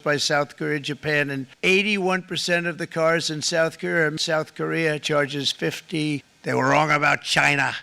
by South Korea, Japan, and 81% of the cars in South Korea charges 50. They were wrong about China.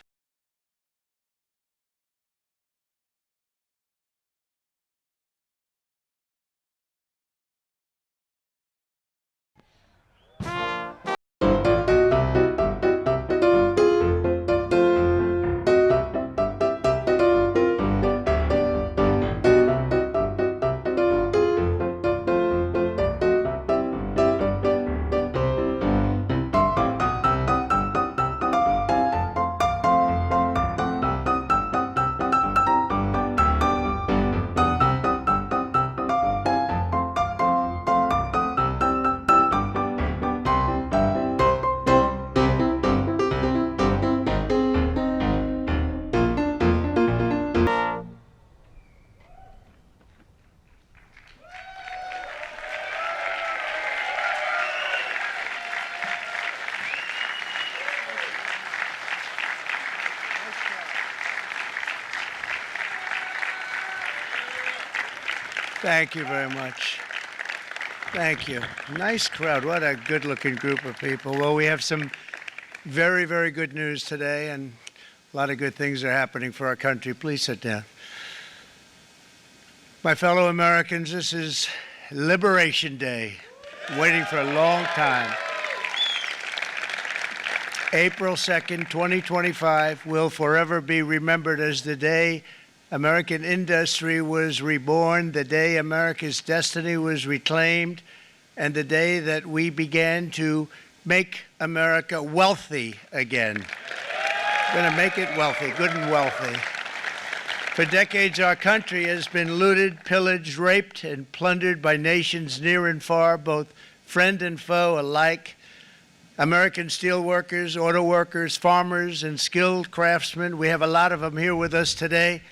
Thank you very much. Thank you. Nice crowd. What a good-looking group of people. Well, we have some very, very good news today, and a lot of good things are happening for our country. Please sit down. My fellow Americans, this is Liberation Day, waiting for a long time. April 2nd, 2025 will forever be remembered as the day American industry was reborn, the day America's destiny was reclaimed, and the day that we began to make America wealthy again. We're going to make it wealthy, good and wealthy. For decades, our country has been looted, pillaged, raped, and plundered by nations near and far, both friend and foe alike. American steel workers, auto workers, farmers, and skilled craftsmen, we have a lot of them here with us today.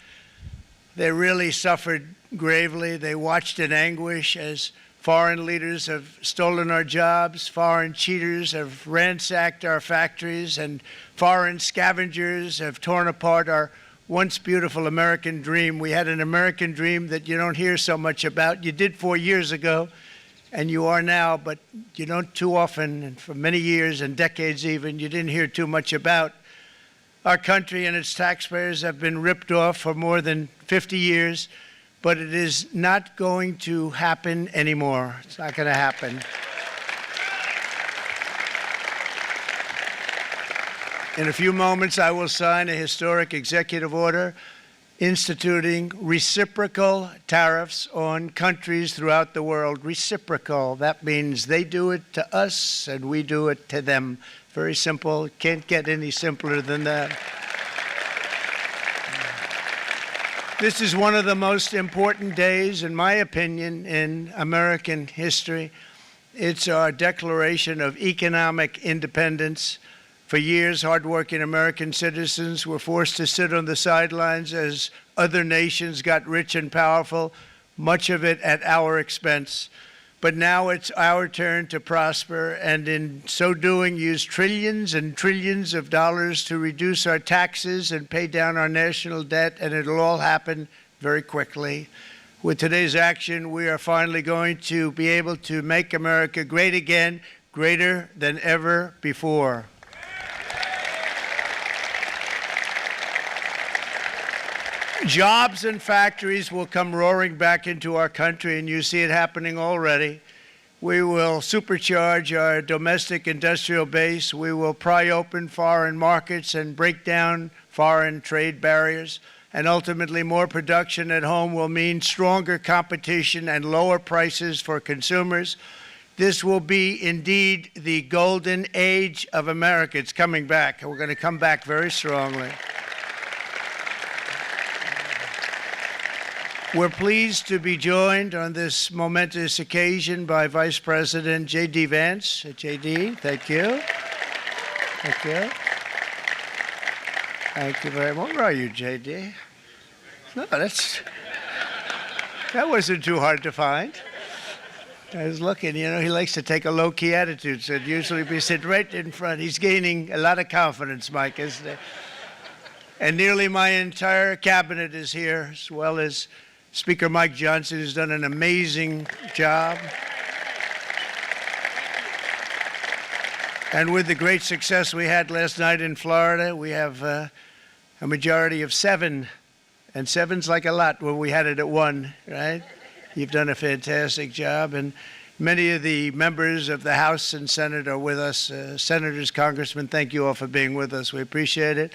They really suffered gravely. They watched in anguish as foreign leaders have stolen our jobs, foreign cheaters have ransacked our factories, and foreign scavengers have torn apart our once beautiful American dream. We had an American dream that you don't hear so much about. You did 4 years ago, and you are now, but you don't too often, and for many years and decades even, you didn't hear too much about. Our country and its taxpayers have been ripped off for more than 50 years, but it is not going to happen anymore. It's not going to happen. In a few moments, I will sign a historic executive order instituting reciprocal tariffs on countries throughout the world. Reciprocal, that means they do it to us and we do it to them. Very simple. Can't get any simpler than that. This is one of the most important days, in my opinion, in American history. It's our declaration of economic independence. For years, hardworking American citizens were forced to sit on the sidelines as other nations got rich and powerful, much of it at our expense. But now it's our turn to prosper, and in so doing, use trillions and trillions of dollars to reduce our taxes and pay down our national debt, and it'll all happen very quickly. With today's action, we are finally going to be able to make America great again, greater than ever before. Jobs and factories will come roaring back into our country, and you see it happening already. We will supercharge our domestic industrial base. We will pry open foreign markets and break down foreign trade barriers. And ultimately, more production at home will mean stronger competition and lower prices for consumers. This will be indeed the golden age of America. It's coming back, and we're going to come back very strongly. We're pleased to be joined on this momentous occasion by Vice President J.D. Vance. J.D., thank you. Thank you. Thank you very much. Where are you, J.D.? No, that wasn't too hard to find. I was looking, you know, he likes to take a low-key attitude, so it'd usually be sitting right in front. He's gaining a lot of confidence, Mike, isn't he? And nearly my entire cabinet is here, as well as Speaker Mike Johnson has done an amazing job. And with the great success we had last night in Florida, we have a majority of 7. And 7's like a lot when we had it at 1, right? You've done a fantastic job. And many of the members of the House and Senate are with us. Senators, Congressmen, thank you all for being with us. We appreciate it.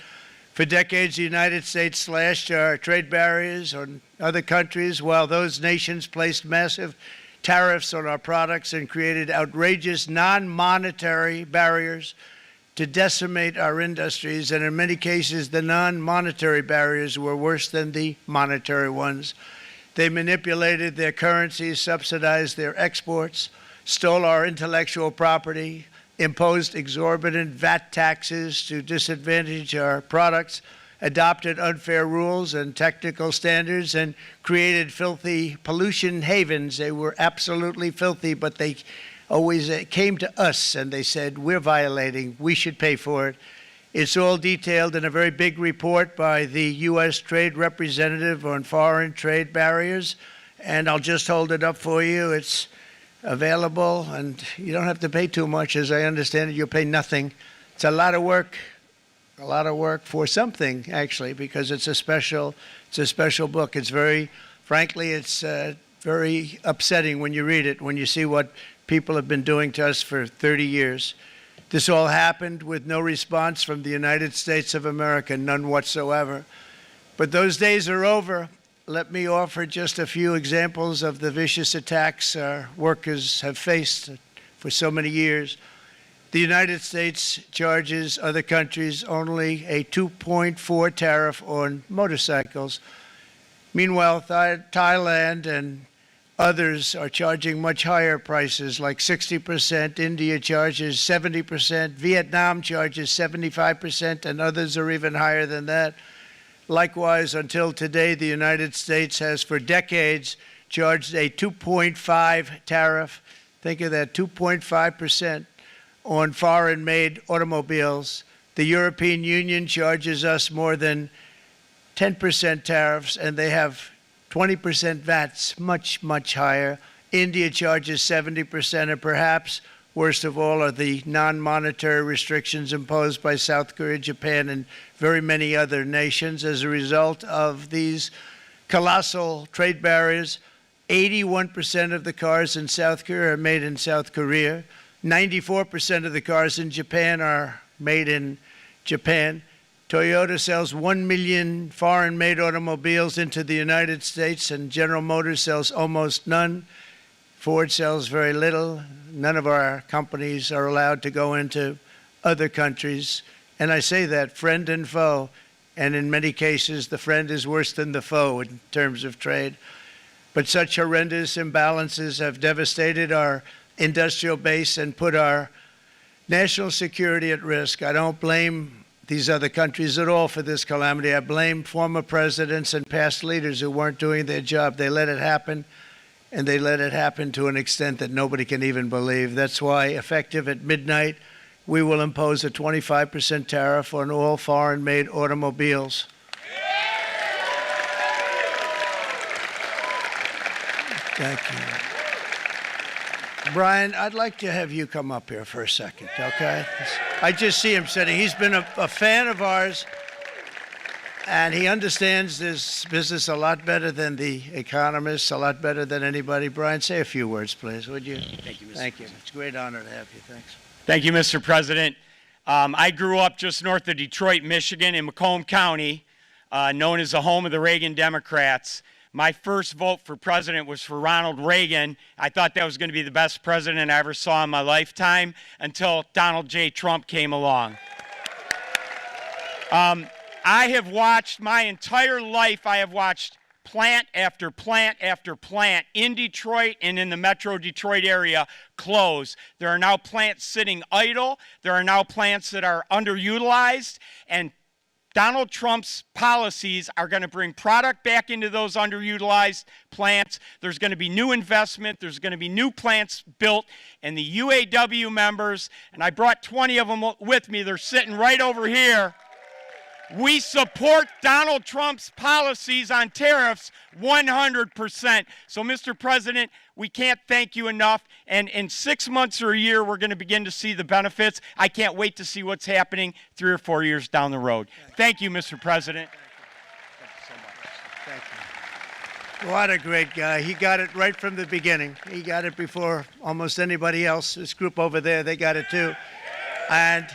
For decades, the United States slashed our trade barriers on other countries, while those nations placed massive tariffs on our products and created outrageous non-monetary barriers to decimate our industries. And in many cases, the non-monetary barriers were worse than the monetary ones. They manipulated their currencies, subsidized their exports, stole our intellectual property, imposed exorbitant VAT taxes to disadvantage our products, adopted unfair rules and technical standards, and created filthy pollution havens. They were absolutely filthy, but they always came to us and they said, we're violating, we should pay for it. It's all detailed in a very big report by the U.S. Trade Representative on foreign trade barriers, and I'll just hold it up for you. It's available, and you don't have to pay too much. As I understand it, you'll pay nothing. It's a lot of work for something, actually, because it's a special book. It's very, frankly, it's very upsetting when you read it, when you see what people have been doing to us for 30 years. This all happened with no response from the United States of America, none whatsoever. But those days are over. Let me offer just a few examples of the vicious attacks our workers have faced for so many years. The United States charges other countries only a 2.4 tariff on motorcycles. Meanwhile, Thailand and others are charging much higher prices, like 60%. India charges 70%. Vietnam charges 75%, and others are even higher than that. Likewise, until today, the United States has for decades charged a 2.5 tariff. Think of that, 2.5% on foreign-made automobiles. The European Union charges us more than 10% tariffs, and they have 20% VATs, much, much higher. India charges 70%, and perhaps worst of all are the non-monetary restrictions imposed by South Korea, Japan, and very many other nations. As a result of these colossal trade barriers, 81% of the cars in South Korea are made in South Korea. 94% of the cars in Japan are made in Japan. Toyota sells 1 million foreign-made automobiles into the United States, and General Motors sells almost none. Ford sells very little. None of our companies are allowed to go into other countries. And I say that, friend and foe, and in many cases, the friend is worse than the foe in terms of trade. But such horrendous imbalances have devastated our industrial base and put our national security at risk. I don't blame these other countries at all for this calamity. I blame former presidents and past leaders who weren't doing their job. They let it happen, and they let it happen to an extent that nobody can even believe. That's why, effective at midnight, we will impose a 25% tariff on all foreign-made automobiles. Thank you. Brian, I'd like to have you come up here for a second, okay? I just see him sitting. He's been a fan of ours, and he understands this business a lot better than the economists, a lot better than anybody. Brian, say a few words, please, would you? Thank you, Mr. Thank you. President. It's a great honor to have you. Thanks. Thank you, Mr. President. I grew up just north of Detroit, Michigan, in Macomb County, known as the home of the Reagan Democrats. My first vote for president was for Ronald Reagan. I thought that was going to be the best president I ever saw in my lifetime until Donald J. Trump came along. I have watched my entire life, I have watched plant after plant after plant in Detroit and in the Metro Detroit area close. There are now plants sitting idle. There are now plants that are underutilized, and Donald Trump's policies are going to bring product back into those underutilized plants. There's going to be new investment. There's going to be new plants built. And the UAW members, and I brought 20 of them with me, they're sitting right over here. We support Donald Trump's policies on tariffs 100%. So, Mr. President, we can't thank you enough. And in 6 months or a year, we're going to begin to see the benefits. I can't wait to see what's happening 3 or 4 years down the road. Thank you, Mr. President. Thank you so much. Thank you. What a great guy. He got it right from the beginning. He got it before almost anybody else. This group over there, they got it too. And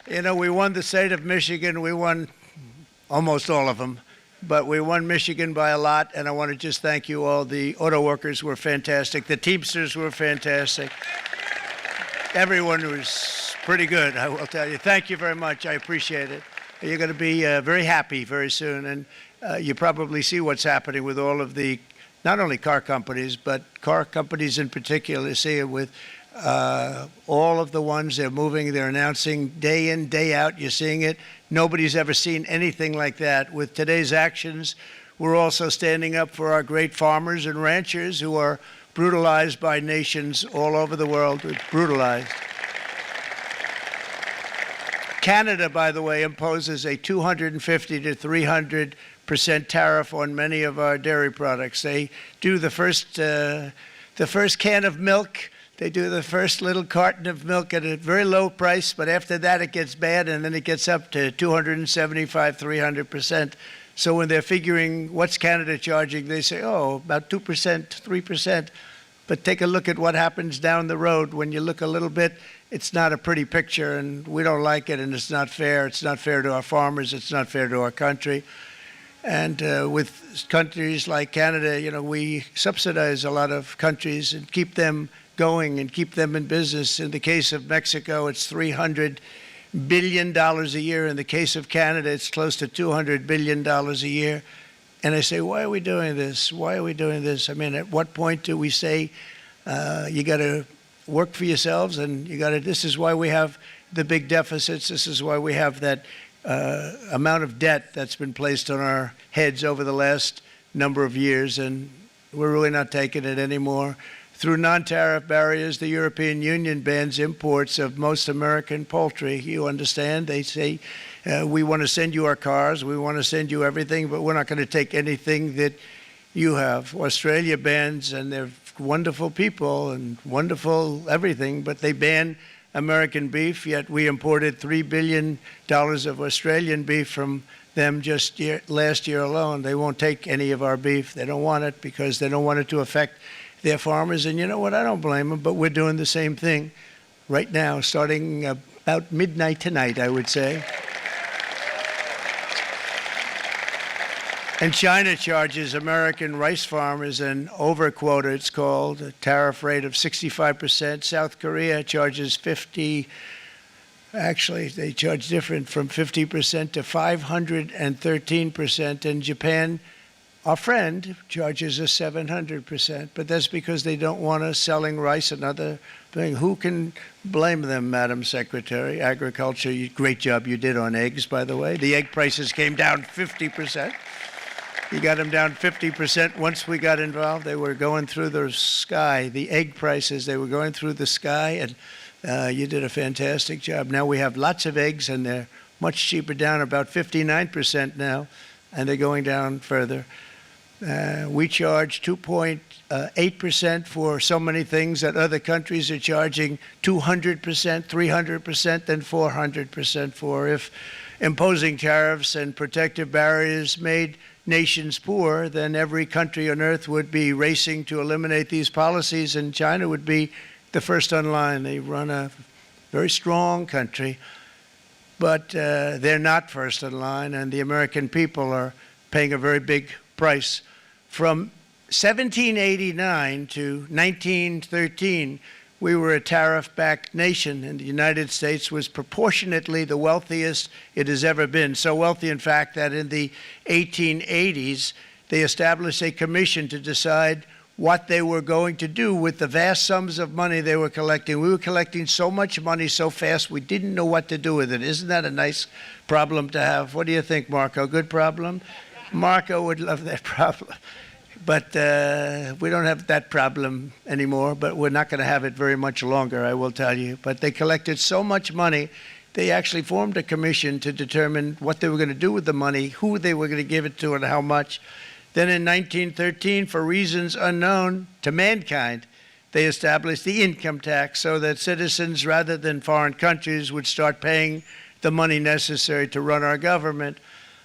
you know, we won the state of Michigan. We won almost all of them, but we won Michigan by a lot, and I want to just thank you all. The auto workers were fantastic. The Teamsters were fantastic. Everyone was pretty good, I will tell you. Thank you very much. I appreciate it. You're going to be very happy very soon, and you probably see what's happening with all of the, not only car companies, but car companies in particular. See it with all of the ones they're moving, they're announcing day in, day out. You're seeing it. Nobody's ever seen anything like that. With today's actions, we're also standing up for our great farmers and ranchers who are brutalized by nations all over the world. Brutalized. Canada, by the way, imposes a 250 to 300% tariff on many of our dairy products. They do the first can of milk. They do the first little carton of milk at a very low price, but after that it gets bad, and then it gets up to 275, 300%. So when they're figuring what's Canada charging, they say, oh, about 2%, 3%. But take a look at what happens down the road. When you look a little bit, it's not a pretty picture, and we don't like it, and it's not fair. It's not fair to our farmers. It's not fair to our country. And with countries like Canada, you know, we subsidize a lot of countries and keep them going and keep them in business. In the case of Mexico, it's $300 billion a year. In the case of Canada, it's close to $200 billion a year. And I say, why are we doing this? Why are we doing this? I mean, at what point do we say, you got to work for yourselves, and you got to, this is why we have the big deficits. This is why we have that amount of debt that's been placed on our heads over the last number of years, and we're really not taking it anymore. Through non-tariff barriers, the European Union bans imports of most American poultry. You understand? They say, we want to send you our cars, we want to send you everything, but we're not going to take anything that you have. Australia bans, and they're wonderful people and wonderful everything, but they ban American beef, yet we imported $3 billion of Australian beef from them just last year alone. They won't take any of our beef. They don't want it because they don't want it to affect their farmers. And you know what? I don't blame them, but we're doing the same thing right now, starting about midnight tonight, I would say. And China charges American rice farmers an overquota, it's called, a tariff rate of 65%. South Korea charges 50%. Actually, they charge different, from 50% to 513%. And Japan, our friend, charges us 700%. But that's because they don't want us selling rice, another thing. Who can blame them, Madam Secretary? Agriculture, great job you did on eggs, by the way. The egg prices came down 50%. You got them down 50%. Once we got involved, they were going through the sky. The egg prices, they were going through the sky, and you did a fantastic job. Now we have lots of eggs, and they're much cheaper, down about 59% now, and they're going down further. We charge 2.8% for so many things that other countries are charging 200%, 300%, and 400% for. If imposing tariffs and protective barriers made nations poor, then every country on earth would be racing to eliminate these policies, and China would be the first on line. They run a very strong country, but they're not first in line, and the American people are paying a very big price. From 1789 to 1913, we were a tariff-backed nation, and the United States was proportionately the wealthiest it has ever been. So wealthy, in fact, that in the 1880s, they established a commission to decide what they were going to do with the vast sums of money they were collecting. We were collecting so much money so fast, we didn't know what to do with it. Isn't that a nice problem to have? What do you think, Marco? Good problem? Marco would love that problem. But we don't have that problem anymore, but we're not going to have it very much longer, I will tell you. But they collected so much money they actually formed a commission to determine what they were going to do with the money, who they were going to give it to, and how much. Then in 1913, for reasons unknown to mankind, they established the income tax so that citizens, rather than foreign countries, would start paying the money necessary to run our government.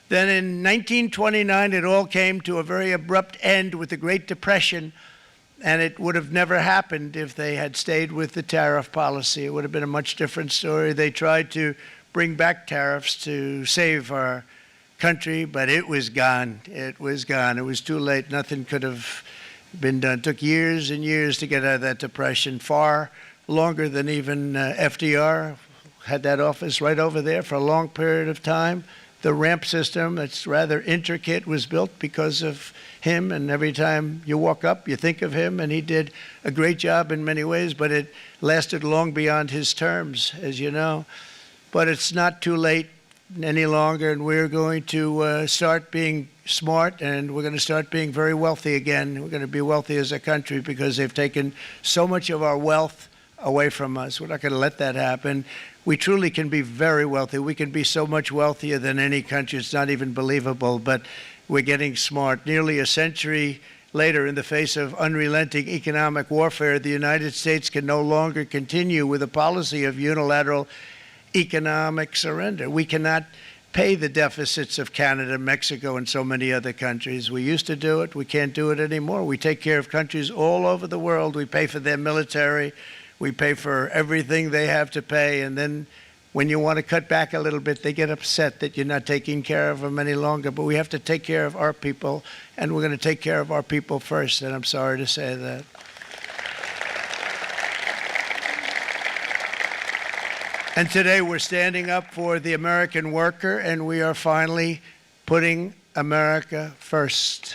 Then in 1929, it all came to a very abrupt end with the Great Depression, and it would have never happened if they had stayed with the tariff policy. It would have been a much different story. They tried to bring back tariffs to save our country, but it was gone. It was gone. It was too late. Nothing could have been done. It took years and years to get out of that depression, far longer than even FDR had that office right over there for a long period of time. The ramp system, that's rather intricate, was built because of him, and every time you walk up, you think of him, and he did a great job in many ways, but it lasted long beyond his terms, as you know. But it's not too late any longer, and we're going to start being smart, and we're going to start being very wealthy again. We're going to be wealthy as a country because they've taken so much of our wealth away from us. We're not going to let that happen. We truly can be very wealthy. We can be so much wealthier than any country. It's not even believable, but we're getting smart. Nearly a century later, in the face of unrelenting economic warfare, the United States can no longer continue with a policy of unilateral economic surrender. We cannot pay the deficits of Canada, Mexico, and so many other countries. We used to do it. We can't do it anymore. We take care of countries all over the world. We pay for their military. We pay for everything they have to pay, and then when you want to cut back a little bit, they get upset that you're not taking care of them any longer. But we have to take care of our people, and we're going to take care of our people first, and I'm sorry to say that. And today we're standing up for the American worker, and we are finally putting America first.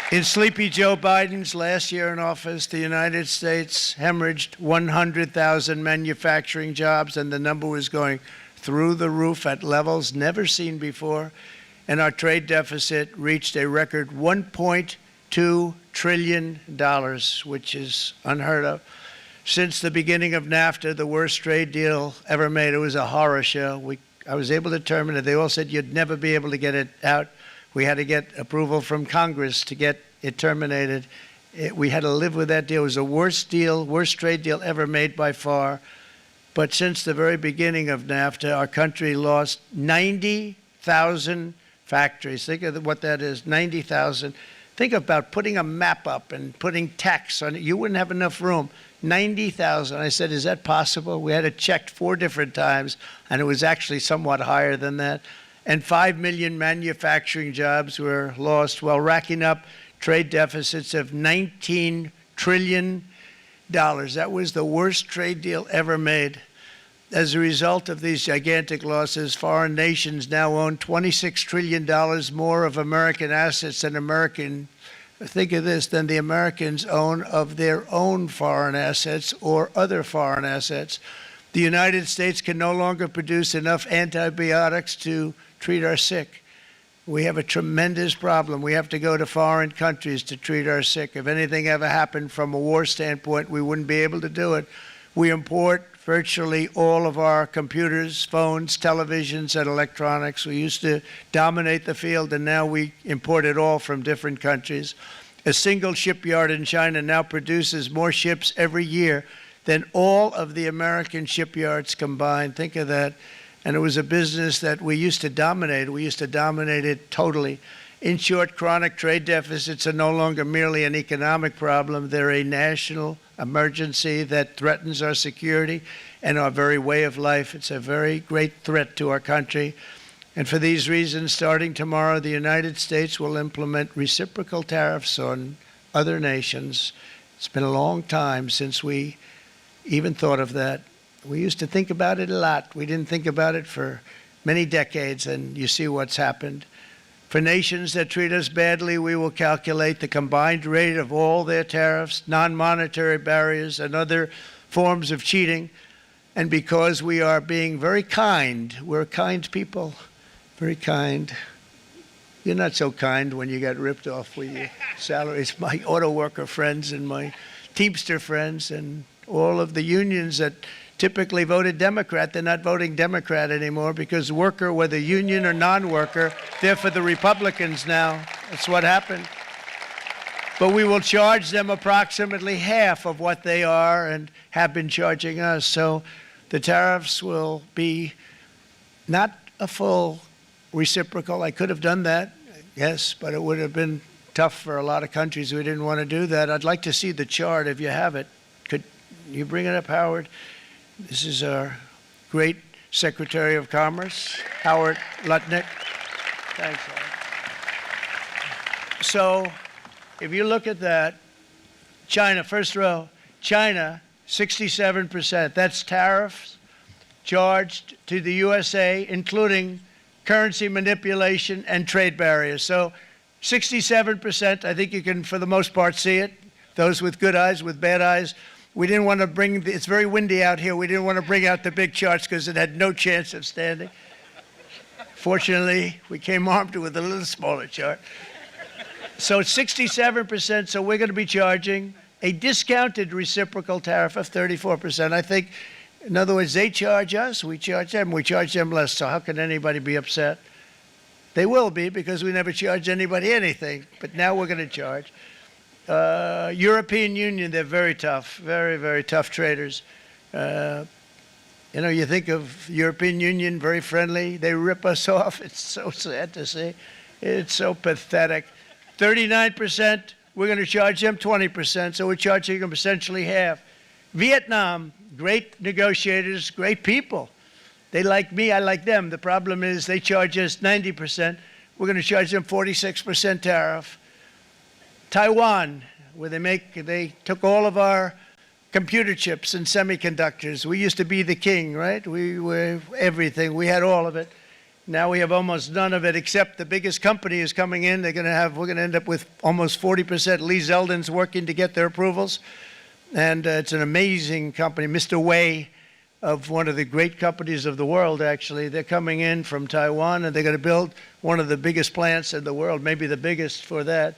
In Sleepy Joe Biden's last year in office, the United States hemorrhaged 100,000 manufacturing jobs, and the number was going through the roof at levels never seen before. And our trade deficit reached a record $1.2 trillion, which is unheard of. Since the beginning of NAFTA, the worst trade deal ever made, it was a horror show. I was able to terminate it. They all said you'd never be able to get it out. We had to get approval from Congress to get it terminated. We had to live with that deal. It was the worst trade deal ever made by far. But since the very beginning of NAFTA, our country lost 90,000 factories. Think of what that is, 90,000. Think about putting a map up and putting tax on it. You wouldn't have enough room. 90,000. I said, is that possible? We had it checked 4 different times, and it was actually somewhat higher than that. And 5 million manufacturing jobs were lost while racking up trade deficits of $19 trillion. That was the worst trade deal ever made. As a result of these gigantic losses, foreign nations now own $26 trillion more of American assets than think of this, than the Americans own of their own foreign assets or other foreign assets. The United States can no longer produce enough antibiotics to treat our sick. We have a tremendous problem. We have to go to foreign countries to treat our sick. If anything ever happened from a war standpoint, we wouldn't be able to do it. We import virtually all of our computers, phones, televisions, and electronics. We used to dominate the field, and now we import it all from different countries. A single shipyard in China now produces more ships every year than all of the American shipyards combined. Think of that. And it was a business that we used to dominate. We used to dominate it totally. In short, chronic trade deficits are no longer merely an economic problem. They're a national emergency that threatens our security and our very way of life. It's a very great threat to our country. And for these reasons, starting tomorrow, the United States will implement reciprocal tariffs on other nations. It's been a long time since we even thought of that. We used to think about it a lot. We didn't think about it for many decades, and you see what's happened. For nations that treat us badly, we will calculate the combined rate of all their tariffs, non-monetary barriers, and other forms of cheating. And because we are being very kind, we're kind people, very kind. You're not so kind when you get ripped off with your salaries. My auto worker friends and my Teamster friends and all of the unions that typically voted Democrat. They're not voting Democrat anymore because worker, whether union or non-worker, they're for the Republicans now. That's what happened. But we will charge them approximately half of what they are and have been charging us. So the tariffs will be not a full reciprocal. I could have done that, yes, but it would have been tough for a lot of countries. We didn't want to do that. I'd like to see the chart if you have it. Could you bring it up, Howard? This is our great Secretary of Commerce, Howard Lutnick. Thanks, Howard. So if you look at that, China, first row, China, 67%. That's tariffs charged to the USA, including currency manipulation and trade barriers. So 67%, I think you can, for the most part, see it. Those with good eyes, with bad eyes. We didn't want to bring, it's very windy out here. We didn't want to bring out the big charts because it had no chance of standing. Fortunately, we came armed with a little smaller chart. So it's 67%, so we're going to be charging a discounted reciprocal tariff of 34%. I think, in other words, they charge us, we charge them less, so how can anybody be upset? They will be because we never charge anybody anything, but now we're going to charge. European Union, they're very tough, very, very tough traders. You know, you think of European Union, very friendly. They rip us off. It's so sad to see. It's so pathetic. 39%, we're going to charge them 20%, so we're charging them essentially half. Vietnam, great negotiators, great people. They like me, I like them. The problem is they charge us 90%. We're going to charge them 46% tariff. Taiwan, where they took all of our computer chips and semiconductors. We used to be the king, right? We were everything. We had all of it. Now we have almost none of it, except the biggest company is coming in. We're going to end up with almost 40%. Lee Zeldin's working to get their approvals. And it's an amazing company. Mr. Wei, of one of the great companies of the world, actually. They're coming in from Taiwan, and they're going to build one of the biggest plants in the world, maybe the biggest for that.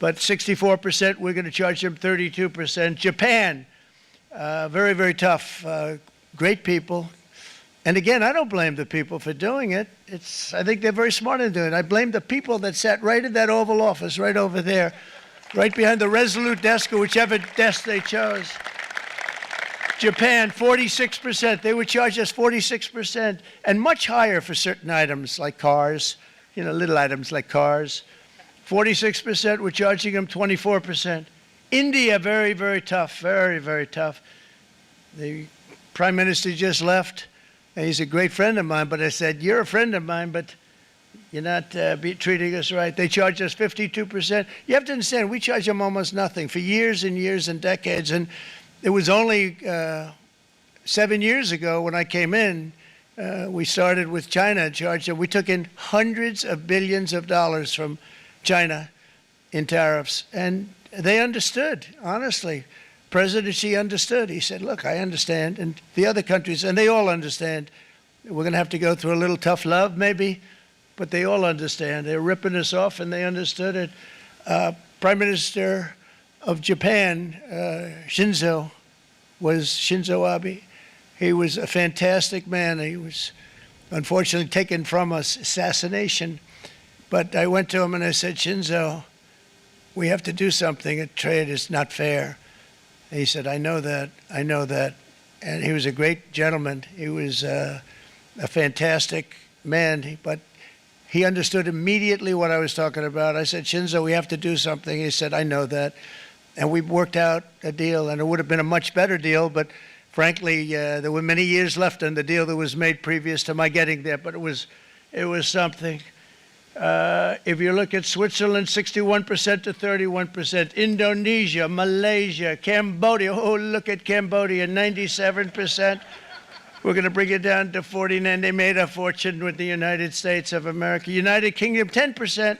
But 64%, we're going to charge them 32%. Japan, very, very tough, great people. And again, I don't blame the people for doing it. I think they're very smart in doing it. I blame the people that sat right in that Oval Office, right over there, right behind the Resolute desk or whichever desk they chose. Japan, 46%. They would charge us 46%, and much higher for certain items like cars, you know, little items like cars. 46%, we're charging them 24%. India, very, very tough, very, very tough. The Prime Minister just left, and he's a great friend of mine, but I said, you're a friend of mine, but you're not treating us right. They charge us 52%. You have to understand, we charge them almost nothing for years and years and decades, and it was only 7 years ago when I came in, we started with China and charged them. We took in hundreds of billions of dollars from China in tariffs, and they understood, honestly. President Xi understood. He said, look, I understand, and the other countries, and they all understand. We're going to have to go through a little tough love, maybe, but they all understand. They're ripping us off, and they understood it. Prime Minister of Japan, Shinzo Abe. He was a fantastic man. He was unfortunately taken from us, assassination. But I went to him and I said, Shinzo, we have to do something. Trade is not fair. And he said, I know that, I know that. And he was a great gentleman. He was a fantastic man, but he understood immediately what I was talking about. I said, Shinzo, we have to do something. He said, I know that. And we worked out a deal, and it would have been a much better deal, but frankly, there were many years left in the deal that was made previous to my getting there, but it was something. If you look at Switzerland, 61% to 31%. Indonesia, Malaysia, Cambodia. Oh, look at Cambodia, 97%. We're going to bring it down to 49. They made a fortune with the United States of America. United Kingdom, 10%,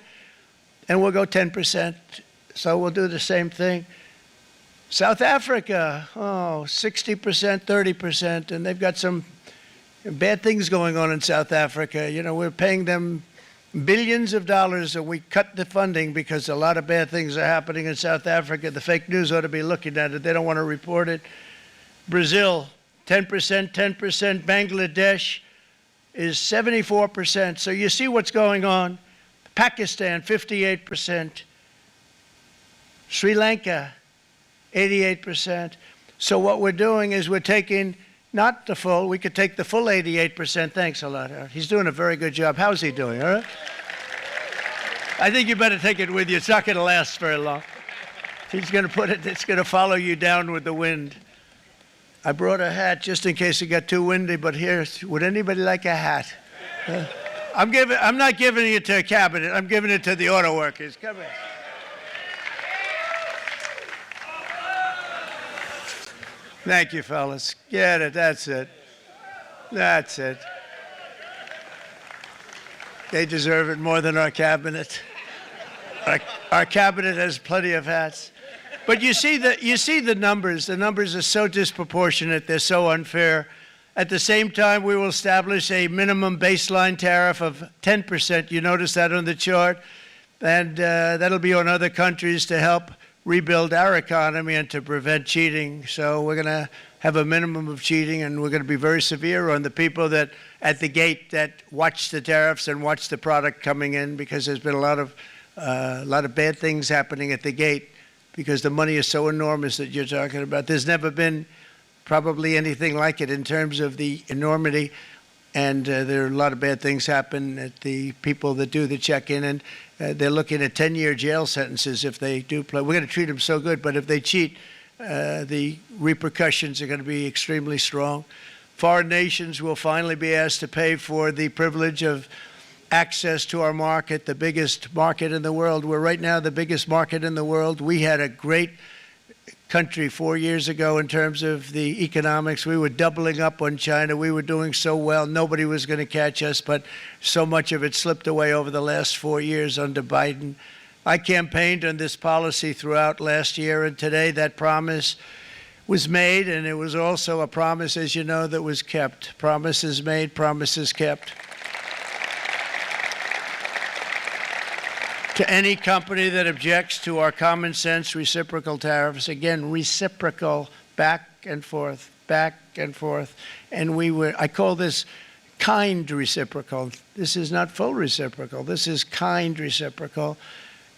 and we'll go 10%. So we'll do the same thing. South Africa, 60%, 30%, and they've got some bad things going on in South Africa. You know, we're paying them billions of dollars, and we cut the funding because a lot of bad things are happening in South Africa. The fake news ought to be looking at it. They don't want to report it. Brazil, 10%, 10%. Bangladesh is 74%. So you see what's going on. Pakistan, 58%. Sri Lanka, 88%. So what we're doing is we're taking not the full, we could take the full 88%. Thanks a lot, Howard. He's doing a very good job. How's he doing, all right? I think you better take it with you. It's not going to last very long. He's going to put it, it's going to follow you down with the wind. I brought a hat just in case it got too windy, but here, would anybody like a hat? I'm not giving it to a cabinet. I'm giving it to the auto workers. Come here. Thank you, fellas. Get it. That's it. That's it. They deserve it more than our cabinet. Our cabinet has plenty of hats. But you see the numbers. The numbers are so disproportionate. They're so unfair. At the same time, we will establish a minimum baseline tariff of 10%. You notice that on the chart. And that'll be on other countries to help rebuild our economy and to prevent cheating. So we're going to have a minimum of cheating, and we're going to be very severe on the people that at the gate that watch the tariffs and watch the product coming in, because there's been a lot of bad things happening at the gate because the money is so enormous that you're talking about. There's never been probably anything like it in terms of the enormity, and there are a lot of bad things happen at the people that do the check-in, and they're looking at 10-year jail sentences if they do play. We're going to treat them so good, but if they cheat, the repercussions are going to be extremely strong. Foreign nations will finally be asked to pay for the privilege of access to our market, the biggest market in the world. We're right now the biggest market in the world. We had a great country 4 years ago in terms of the economics. We were doubling up on China. We were doing so well. Nobody was going to catch us, but so much of it slipped away over the last 4 years under Biden. I campaigned on this policy throughout last year, and today that promise was made, and it was also a promise, as you know, that was kept. Promises made, promises kept. To any company that objects to our common sense reciprocal tariffs, again, reciprocal, back and forth, back and forth. And I call this kind reciprocal. This is not full reciprocal. This is kind reciprocal.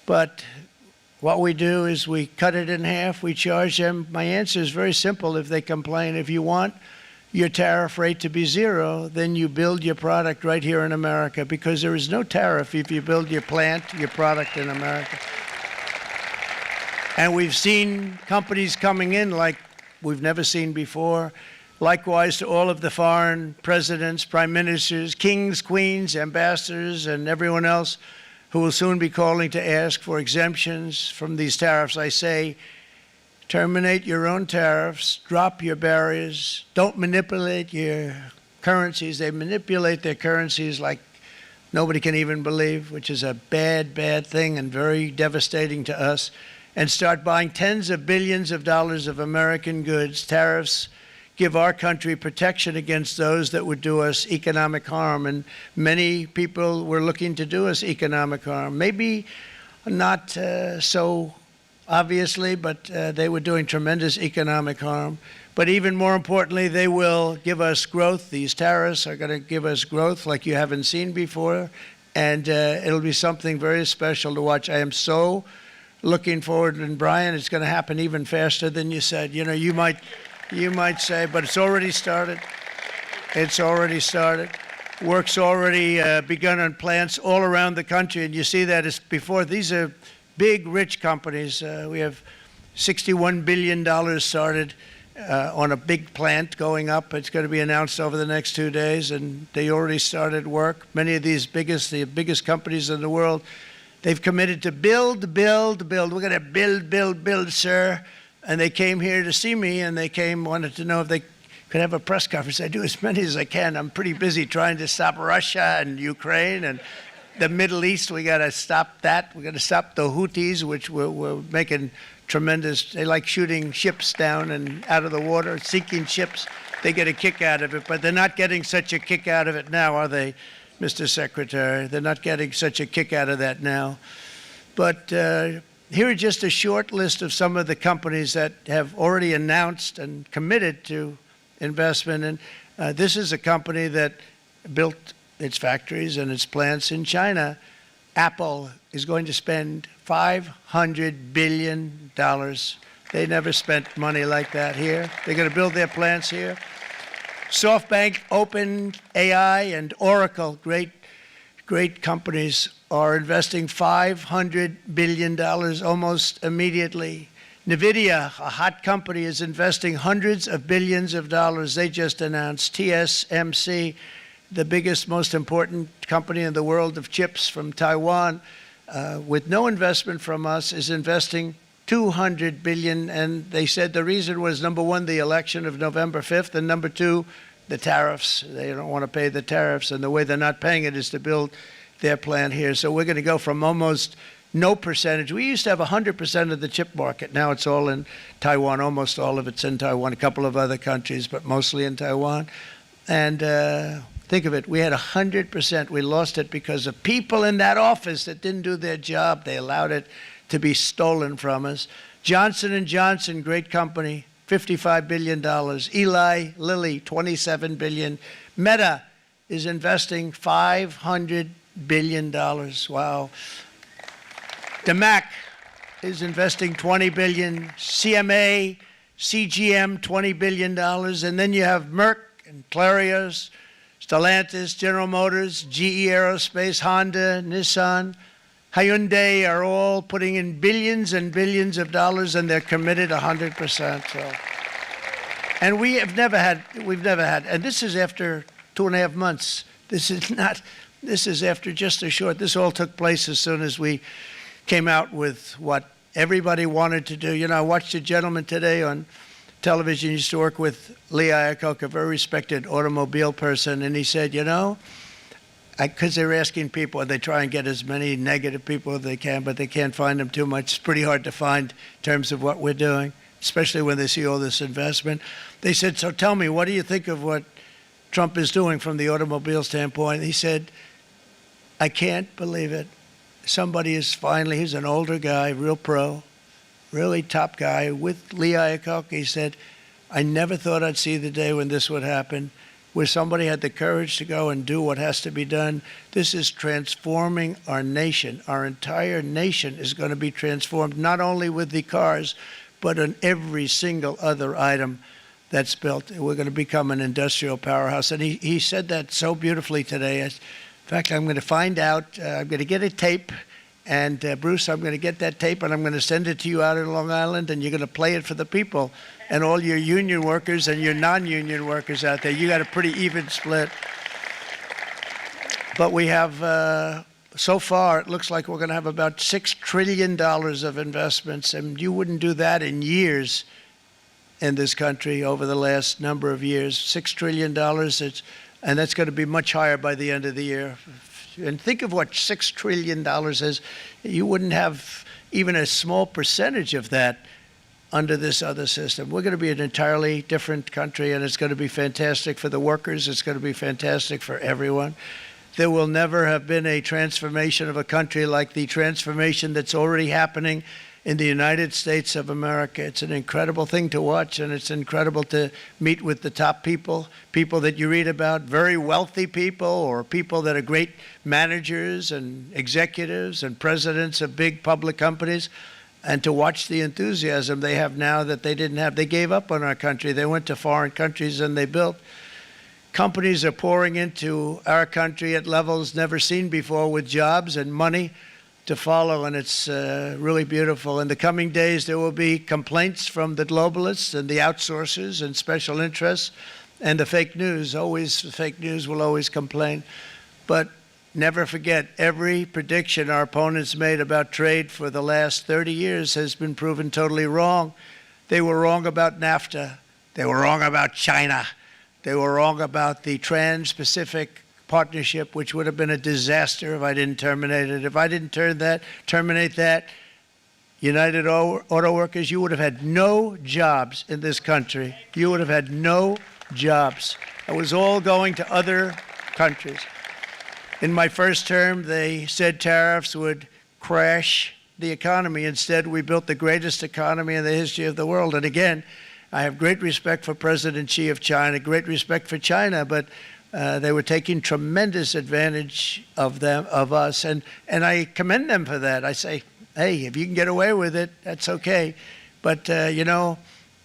But what we do is we cut it in half. We charge them. My answer is very simple if they complain. If you want your tariff rate to be zero, then you build your product right here in America, because there is no tariff if you build your plant, your product in America. And we've seen companies coming in like we've never seen before. Likewise to all of the foreign presidents, prime ministers, kings, queens, ambassadors, and everyone else who will soon be calling to ask for exemptions from these tariffs. I say, terminate your own tariffs, drop your barriers, don't manipulate your currencies. They manipulate their currencies like nobody can even believe, which is a bad, bad thing and very devastating to us. And start buying tens of billions of dollars of American goods. Tariffs give our country protection against those that would do us economic harm. And many people were looking to do us economic harm. Maybe not so obviously, but they were doing tremendous economic harm. But even more importantly, they will give us growth. These tariffs are going to give us growth like you haven't seen before, and it'll be something very special to watch. I am so looking forward, and Brian, it's going to happen even faster than you said. You know, you might say, but it's already started. It's already started. Work's already begun on plants all around the country, and you see that as before. These are big, rich companies. We have $61 billion started on a big plant going up. It's going to be announced over the next 2 days, and they already started work. Many of these the biggest companies in the world, they've committed to build, build, build. We're going to build, build, build, sir. And they came here to see me, and they wanted to know if they could have a press conference. I do as many as I can. I'm pretty busy trying to stop Russia and Ukraine and the Middle East. We got to stop that. We got to stop the Houthis, which we're making tremendous. They like shooting ships down and out of the water, sinking ships. They get a kick out of it, but they're not getting such a kick out of it now, are they? Mr. Secretary. They're not getting such a kick out of that now. But here are just a short list of some of the companies that have already announced and committed to investment. And this is a company that built its factories and its plants in China. Apple is going to spend $500 billion. They never spent money like that here. They're going to build their plants here. SoftBank, OpenAI, and Oracle, great companies, are investing $500 billion almost immediately. NVIDIA, a hot company, is investing hundreds of billions of dollars. They just announced. TSMC, the biggest, most important company in the world of chips from Taiwan, with no investment from us, is investing $200 billion, and they said the reason was, number one, the election of November 5th, and number two, the tariffs. They don't want to pay the tariffs, and the way they're not paying it is to build their plant here. So we're going to go from almost no percentage. We used to have 100% of the chip market. Now it's all in Taiwan. Almost all of it's in Taiwan, a couple of other countries, but mostly in Taiwan. And think of it, we had 100%. We lost it because of people in that office that didn't do their job. They allowed it to be stolen from us. Johnson & Johnson, great company, $55 billion. Eli Lilly, $27 billion. Meta is investing $500 billion. Wow. DeMac is investing $20 billion. CMA, CGM, $20 billion. And then you have Merck and Clarios, Stellantis, General Motors, GE Aerospace, Honda, Nissan, Hyundai are all putting in billions and billions of dollars, and they're committed 100%. So. And we've never had, and this is after 2.5 months. This is after just a short, this all took place as soon as we came out with what everybody wanted to do. You know, I watched a gentleman today on television, he used to work with Lee Iacocca, a very respected automobile person, and he said, you know, because they're asking people, they try and get as many negative people as they can, but they can't find them too much. It's pretty hard to find in terms of what we're doing, especially when they see all this investment. They said, so tell me, what do you think of what Trump is doing from the automobile standpoint? He said, I can't believe it. Somebody is finally, he's an older guy, real pro, really top guy, with Lee Iacocca. He said, I never thought I'd see the day when this would happen, where somebody had the courage to go and do what has to be done. This is transforming our nation. Our entire nation is going to be transformed, not only with the cars, but on every single other item that's built. We're going to become an industrial powerhouse. And he said that so beautifully today. In fact, I'm going to find out, I'm going to get a tape, and Bruce, I'm going to get that tape, and I'm going to send it to you out in Long Island, and you're going to play it for the people. And all your union workers and your non-union workers out there, you got a pretty even split. But we have, so far, it looks like we're going to have about $6 trillion of investments, and you wouldn't do that in years in this country over the last number of years. $6 trillion, and that's going to be much higher by the end of the year. And think of what $6 trillion is. You wouldn't have even a small percentage of that under this other system. We're going to be an entirely different country, and it's going to be fantastic for the workers. It's going to be fantastic for everyone. There will never have been a transformation of a country like the transformation that's already happening in the United States of America. It's an incredible thing to watch, and it's incredible to meet with the top people, people that you read about, very wealthy people, or people that are great managers and executives and presidents of big public companies, and to watch the enthusiasm they have now that they didn't have. They gave up on our country. They went to foreign countries and they built. Companies are pouring into our country at levels never seen before, with jobs and money to follow, and it's really beautiful. In the coming days, there will be complaints from the globalists and the outsourcers and special interests and the fake news. Always, the fake news will always complain. But never forget, every prediction our opponents made about trade for the last 30 years has been proven totally wrong. They were wrong about NAFTA. They were wrong about China. They were wrong about the Trans-Pacific Partnership, which would have been a disaster if I didn't terminate it. If I didn't terminate that, United Auto Workers, you would have had no jobs in this country. You would have had no jobs. It was all going to other countries. In my first term, they said tariffs would crash the economy. Instead, we built the greatest economy in the history of the world. And again, I have great respect for President Xi of China, great respect for China, but they were taking tremendous advantage of us, and I commend them for that. I say, hey, if you can get away with it, that's okay. But,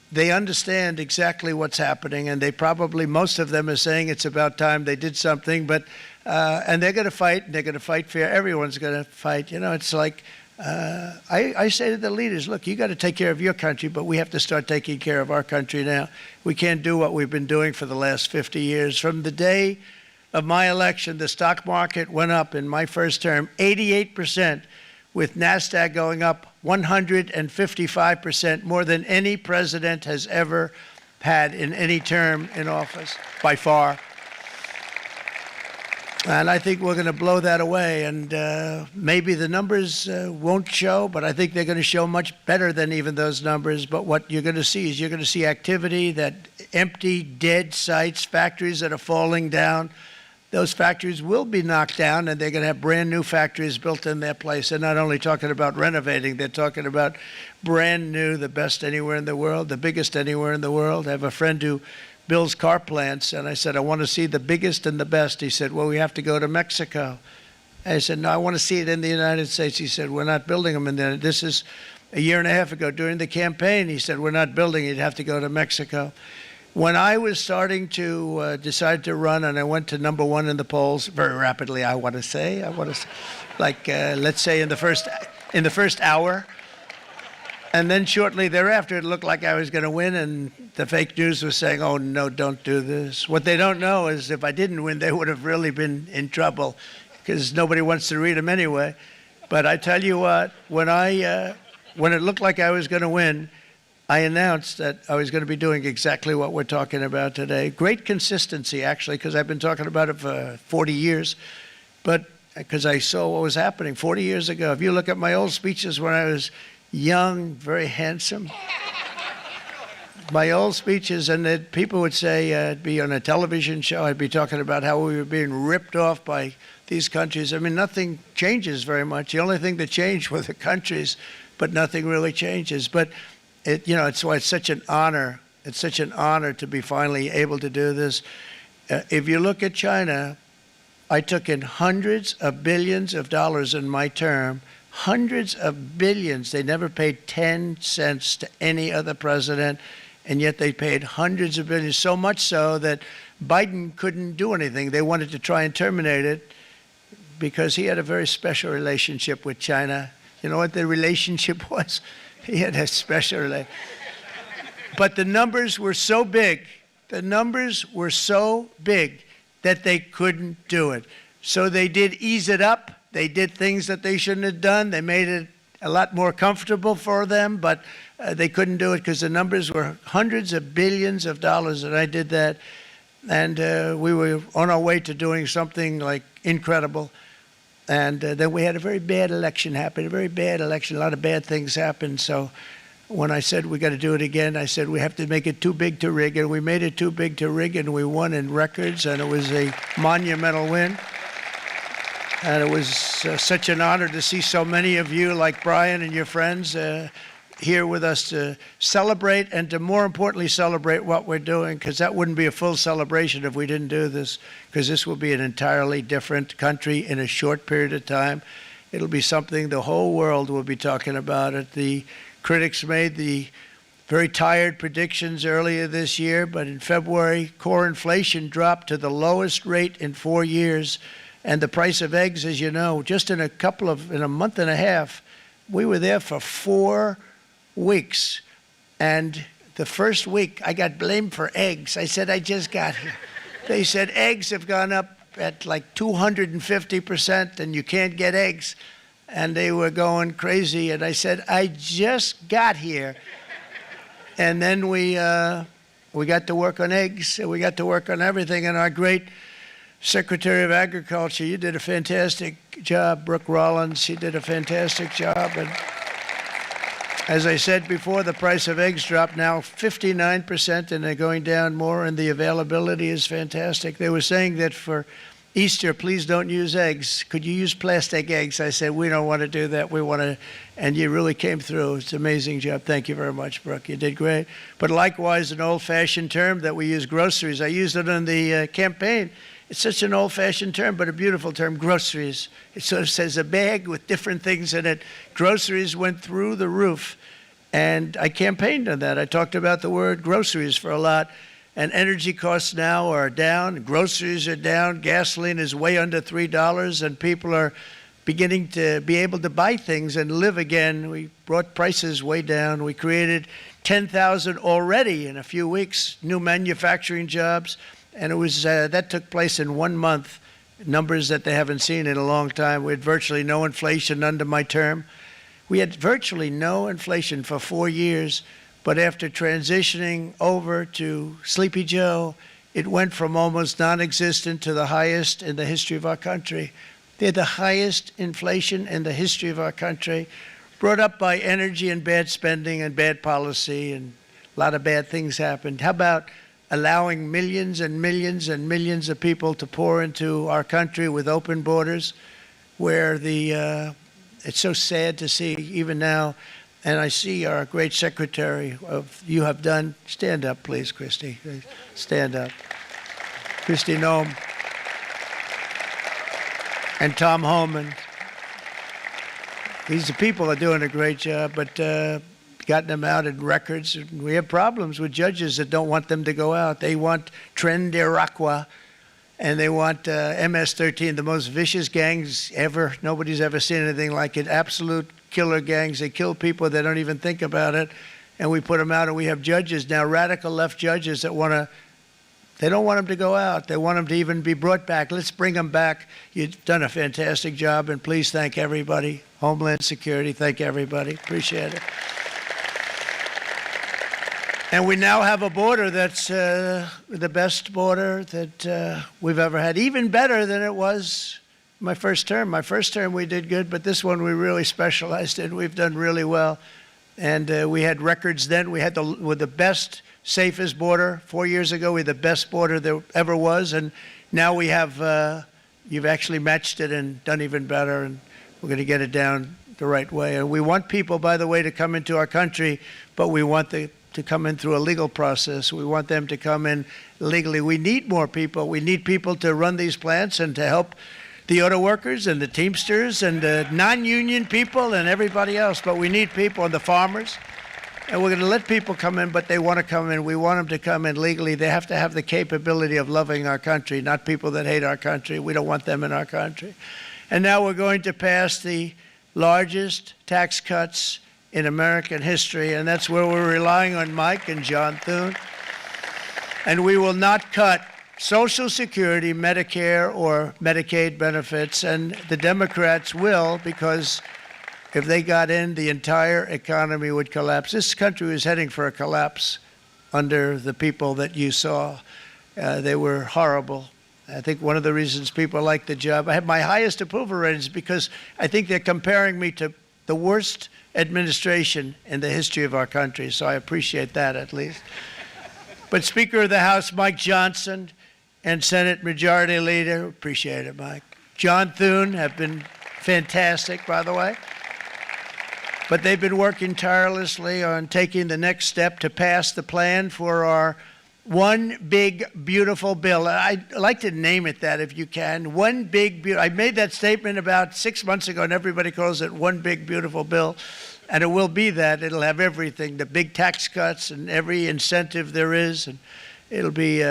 they understand exactly what's happening, and they probably, most of them are saying it's about time they did something, but, and they're going to fight, and they're going to fight fair. Everyone's going to fight. It's like, I say to the leaders, look, you got to take care of your country, but we have to start taking care of our country now. We can't do what we've been doing for the last 50 years. From the day of my election, the stock market went up in my first term 88%, with NASDAQ going up 155%, more than any president has ever had in any term in office, by far. And I think we're going to blow that away. And maybe the numbers won't show, but I think they're going to show much better than even those numbers. But what you're going to see is you're going to see activity, that empty, dead sites, factories that are falling down. Those factories will be knocked down, and they're going to have brand new factories built in their place. They're not only talking about renovating, they're talking about brand new, the best anywhere in the world, the biggest anywhere in the world. I have a friend who builds car plants, and I said, I want to see the biggest and the best. He said, well, we have to go to Mexico. I said, no, I want to see it in the United States. He said, we're not building them in there. This is a year and a half ago during the campaign. He said, we're not building it. You'd have to go to Mexico. When I was starting to decide to run, and I went to number one in the polls very rapidly, I want to say, like, let's say in the first hour. And then shortly thereafter, it looked like I was going to win, and the fake news was saying, oh, no, don't do this. What they don't know is if I didn't win, they would have really been in trouble, because nobody wants to read them anyway. But I tell you what, when it looked like I was going to win, I announced that I was going to be doing exactly what we're talking about today. Great consistency, actually, because I've been talking about it for 40 years. But because I saw what was happening 40 years ago. If you look at my old speeches when I was young, very handsome, my old speeches, and that people would say, I'd be on a television show, I'd be talking about how we were being ripped off by these countries. I mean, nothing changes very much. The only thing that changed were the countries, but nothing really changes. But it's why it's such an honor. It's such an honor to be finally able to do this. If you look at China, I took in hundreds of billions of dollars in my term, hundreds of billions. They never paid 10 cents to any other president, and yet they paid hundreds of billions, so much so that Biden couldn't do anything. They wanted to try and terminate it because he had a very special relationship with China. You know what the relationship was? He had a special relationship. But the numbers were so big, that they couldn't do it. So they did ease it up. They did things that they shouldn't have done. They made it a lot more comfortable for them, but they couldn't do it because the numbers were hundreds of billions of dollars, and I did that. And we were on our way to doing something like incredible. And then we had a very bad election happen, a very bad election. A lot of bad things happened. So when I said we got to do it again, I said we have to make it too big to rig. And we made it too big to rig, and we won in records, and it was a monumental win. And it was such an honor to see so many of you, like Brian and your friends, here with us to celebrate, and to more importantly celebrate what we're doing, because that wouldn't be a full celebration if we didn't do this, because this will be an entirely different country in a short period of time. It'll be something the whole world will be talking about it. The critics made the very tired predictions earlier this year, but in February, core inflation dropped to the lowest rate in 4 years, and the price of eggs, as you know, just in a month and a half, we were there for 4 weeks, and the first week I got blamed for eggs. I said, I just got here. They said eggs have gone up at like 250% and you can't get eggs, and they were going crazy, and I said, I just got here. And then we got to work on eggs, and we got to work on everything, and our great Secretary of Agriculture, you did a fantastic job, Brooke Rollins, she did a fantastic job. And as I said before, the price of eggs dropped now 59%, and they're going down more, and the availability is fantastic. They were saying that for Easter, please don't use eggs. Could you use plastic eggs? I said, we don't want to do that. We want to, and you really came through. It's an amazing job. Thank you very much, Brooke. You did great. But likewise, an old-fashioned term that we use, groceries. I used it in the campaign. It's such an old-fashioned term, but a beautiful term, groceries. It sort of says a bag with different things in it. Groceries went through the roof, and I campaigned on that. I talked about the word groceries for a lot. And energy costs now are down, groceries are down, gasoline is way under $3, and people are beginning to be able to buy things and live again. We brought prices way down. We created 10,000 already in a few weeks, new manufacturing jobs, and it was that took place in 1 month, numbers that they haven't seen in a long time. We had virtually no inflation under my term. We had virtually no inflation for 4 years. But after transitioning over to Sleepy Joe, it went from almost non-existent to the highest in the history of our country. They had the highest inflation in the history of our country, brought up by energy and bad spending and bad policy, and a lot of bad things happened. How about allowing millions and millions and millions of people to pour into our country with open borders, where it's so sad to see even now. And I see our great secretary you have done. Stand up, please, Christy. Stand up. Christy Noem. And Tom Homan. These people are doing a great job, but gotten them out in records. We have problems with judges that don't want them to go out. They want Tren de Aragua, and they want MS-13, the most vicious gangs ever. Nobody's ever seen anything like it. Absolute killer gangs. They kill people. They don't even think about it. And we put them out, and we have judges now, radical left judges that they don't want them to go out. They want them to even be brought back. Let's bring them back. You've done a fantastic job, and please thank everybody. Homeland Security, thank everybody. Appreciate it. And we now have a border that's the best border that we've ever had, even better than it was my first term. My first term we did good, but this one we really specialized in. We've done really well. And we had records then. We had the best, safest border. 4 years ago, we had the best border there ever was. And now we have, you've actually matched it and done even better. And we're going to get it down the right way. And we want people, by the way, to come into our country, but we want to come in through a legal process. We want them to come in legally. We need more people. We need people to run these plants and to help the auto workers and the Teamsters and the non-union people and everybody else. But we need people, and the farmers. And we're going to let people come in, but they want to come in. We want them to come in legally. They have to have the capability of loving our country, not people that hate our country. We don't want them in our country. And now we're going to pass the largest tax cuts in American history, and that's where we're relying on Mike and John Thune. And we will not cut Social Security, Medicare, or Medicaid benefits, and the Democrats will, because if they got in, the entire economy would collapse. This country was heading for a collapse under the people that you saw. They were horrible. I think one of the reasons people like the job, I have my highest approval ratings because I think they're comparing me to the worst administration in the history of our country, so I appreciate that at least. But Speaker of the House, Mike Johnson, and Senate Majority Leader, appreciate it, Mike. John Thune have been fantastic, by the way. But they've been working tirelessly on taking the next step to pass the plan for our one big, beautiful bill. I'd like to name it that if you can. One big, beautiful. I made that statement about 6 months ago, and everybody calls it one big, beautiful bill. And it will be that. It'll have everything, the big tax cuts and every incentive there is. And it'll be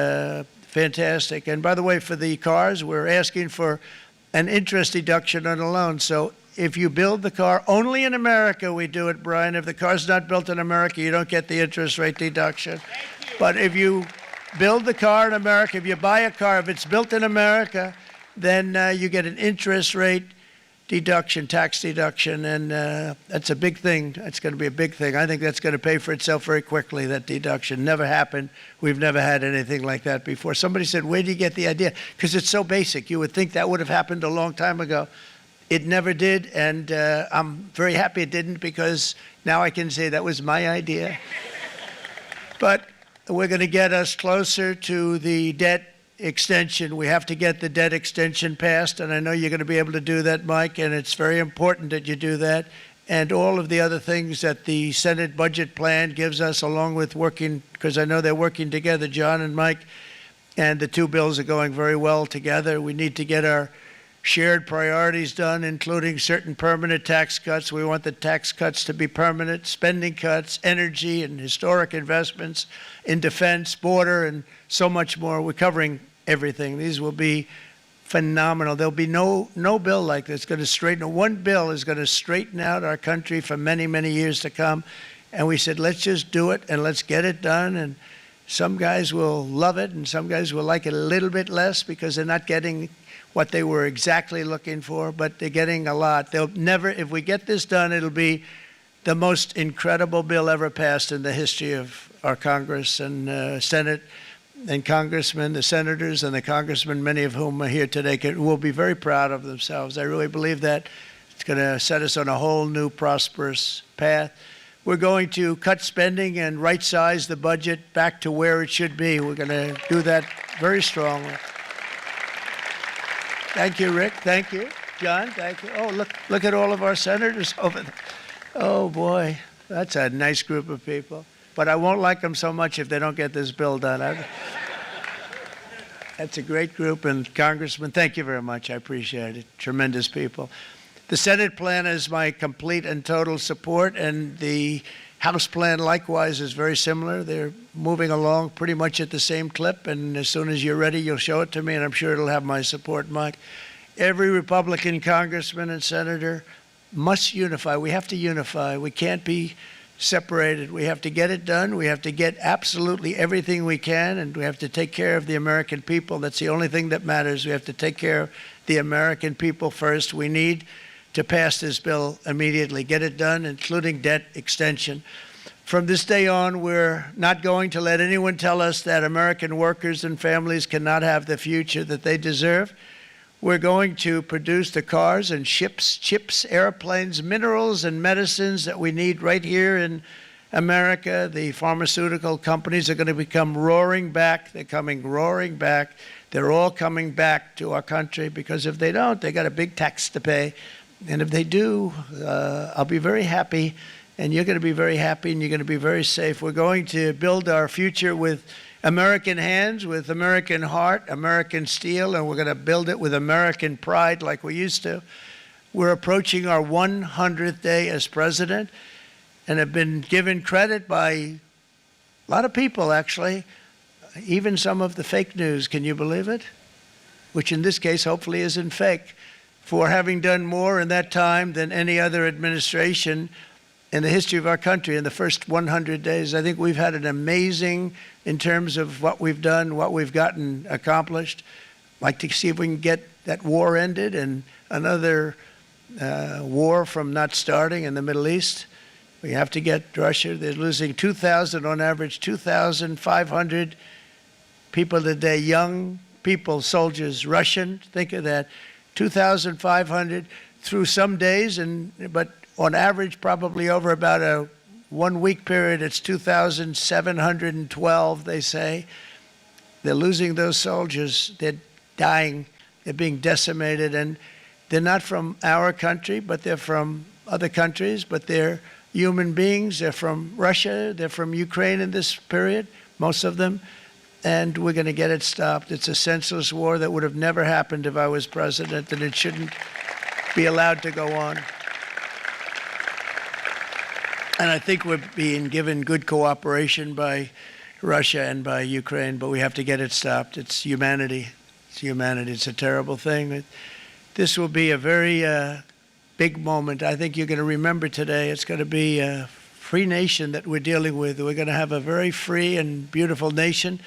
fantastic. And by the way, for the cars, we're asking for an interest deduction on a loan. So if you build the car, only in America we do it, Brian. If the car's not built in America, you don't get the interest rate deduction. But if you build the car in America, if you buy a car, if it's built in America, then you get an interest rate deduction, tax deduction, and that's a big thing. That's going to be a big thing. I think that's going to pay for itself very quickly, that deduction. Never happened. We've never had anything like that before. Somebody said, where do you get the idea? Because it's so basic. You would think that would have happened a long time ago. It never did, and I'm very happy it didn't, because now I can say that was my idea. But we're going to get us closer to the debt extension. We have to get the debt extension passed, and I know you're going to be able to do that, Mike, and it's very important that you do that. And all of the other things that the Senate budget plan gives us, along with working, because I know they're working together, John and Mike, and the two bills are going very well together. We need to get our shared priorities done, including certain permanent tax cuts. We want the tax cuts to be permanent, spending cuts, energy and historic investments in defense, border, and so much more. We're covering everything. These will be phenomenal. There'll be no bill like this going to straighten. One bill is going to straighten out our country for many, many years to come. And we said, let's just do it and let's get it done. And some guys will love it and some guys will like it a little bit less because they're not getting what they were exactly looking for, but they're getting a lot. They'll never, if we get this done, it'll be the most incredible bill ever passed in the history of our Congress and Senate and congressmen, the senators and the congressmen, many of whom are here today, will be very proud of themselves. I really believe that it's going to set us on a whole new prosperous path. We're going to cut spending and right-size the budget back to where it should be. We're going to do that very strongly. Thank you, Rick. Thank you. John, thank you. Oh, look at all of our senators over there. Oh, boy, that's a nice group of people. But I won't like them so much if they don't get this bill done. That's a great group, and Congressman, thank you very much. I appreciate it. Tremendous people. The Senate plan is my complete and total support, and the House plan likewise is very similar. They're moving along pretty much at the same clip, and as soon as you're ready, you'll show it to me, and I'm sure it'll have my support, Mike. Every Republican congressman and senator must unify. We have to unify. We can't be separated. We have to get it done. We have to get absolutely everything we can, and we have to take care of the American people. That's the only thing that matters. We have to take care of the American people first. We need to pass this bill immediately, get it done, including debt extension. From this day on, we're not going to let anyone tell us that American workers and families cannot have the future that they deserve. We're going to produce the cars and ships, chips, airplanes, minerals, and medicines that we need right here in America. The pharmaceutical companies are going to become roaring back. They're coming roaring back. They're all coming back to our country because if they don't, they got a big tax to pay. And if they do, I'll be very happy, and you're going to be very happy, and you're going to be very safe. We're going to build our future with American hands, with American heart, American steel, and we're going to build it with American pride like we used to. We're approaching our 100th day as president and have been given credit by a lot of people, actually, even some of the fake news. Can you believe it? Which in this case hopefully isn't fake, for having done more in that time than any other administration in the history of our country in the first 100 days. I think we've had an amazing, in terms of what we've done, what we've gotten accomplished. I'd like to see if we can get that war ended and another war from not starting in the Middle East. We have to get Russia. They're losing 2,000 on average, 2,500 people a day, young people, soldiers, Russian. Think of that. 2,500 through some days, but on average, probably over about a 1 week period, it's 2,712, they say. They're losing those soldiers. They're dying. They're being decimated. And they're not from our country, but they're from other countries, but they're human beings. They're from Russia. They're from Ukraine in this period, most of them. And we're going to get it stopped. It's a senseless war that would have never happened if I was president, and it shouldn't be allowed to go on. And I think we're being given good cooperation by Russia and by Ukraine, but we have to get it stopped. It's humanity. It's humanity. It's a terrible thing. This will be a very big moment. I think you're going to remember today. It's going to be a free nation that we're dealing with. We're going to have a very free and beautiful nation.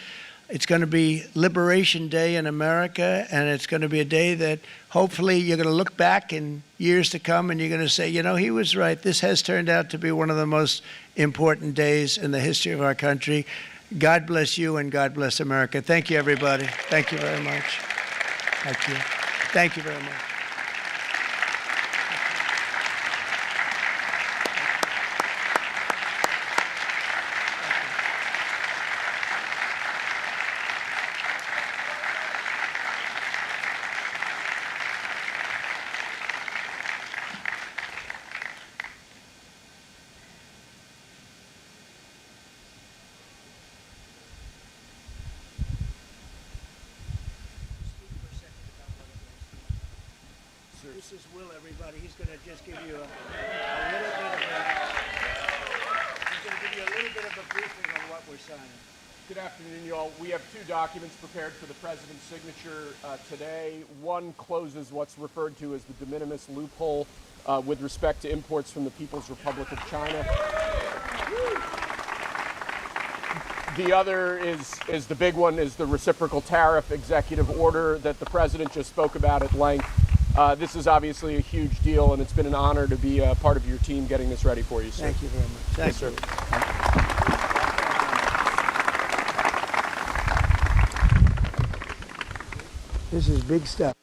It's going to be Liberation Day in America, and it's going to be a day that hopefully you're going to look back in years to come and you're going to say, you know, he was right. This has turned out to be one of the most important days in the history of our country. God bless you and God bless America. Thank you, everybody. Thank you very much. Thank you. Thank you very much. This is Will, everybody. He's going to just give you a little bit of a briefing on what we're signing. Good afternoon, y'all. We have two documents prepared for the president's signature today. One closes what's referred to as the de minimis loophole with respect to imports from the People's Republic of China. The other is the big one, is the reciprocal tariff executive order that the president just spoke about at length. This is obviously a huge deal, and it's been an honor to be a part of your team getting this ready for you, sir. Thank you very much. Thank you. Sir. This is big stuff.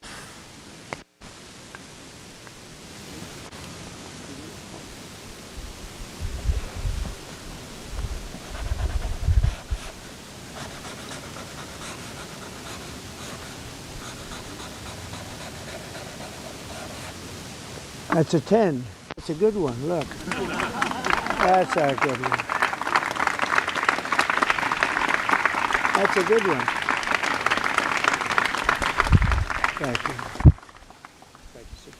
That's a 10. That's a good one. Look. That's a good one. That's a good one. Thank you. Thank you, sir.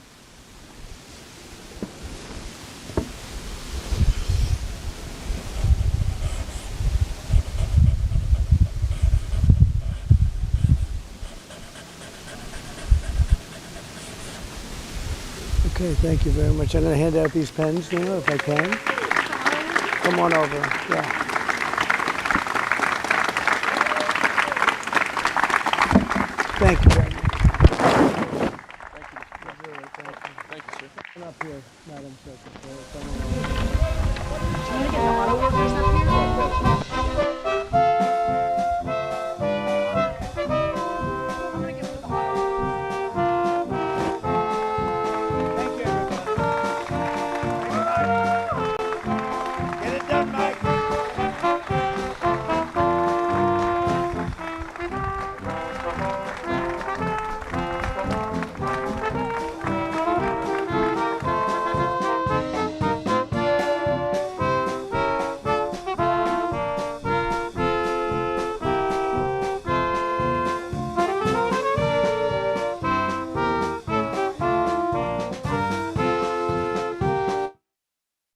Okay, thank you very much. I'm going to hand out these pens now, if I can. Come on over. Yeah. Thank you.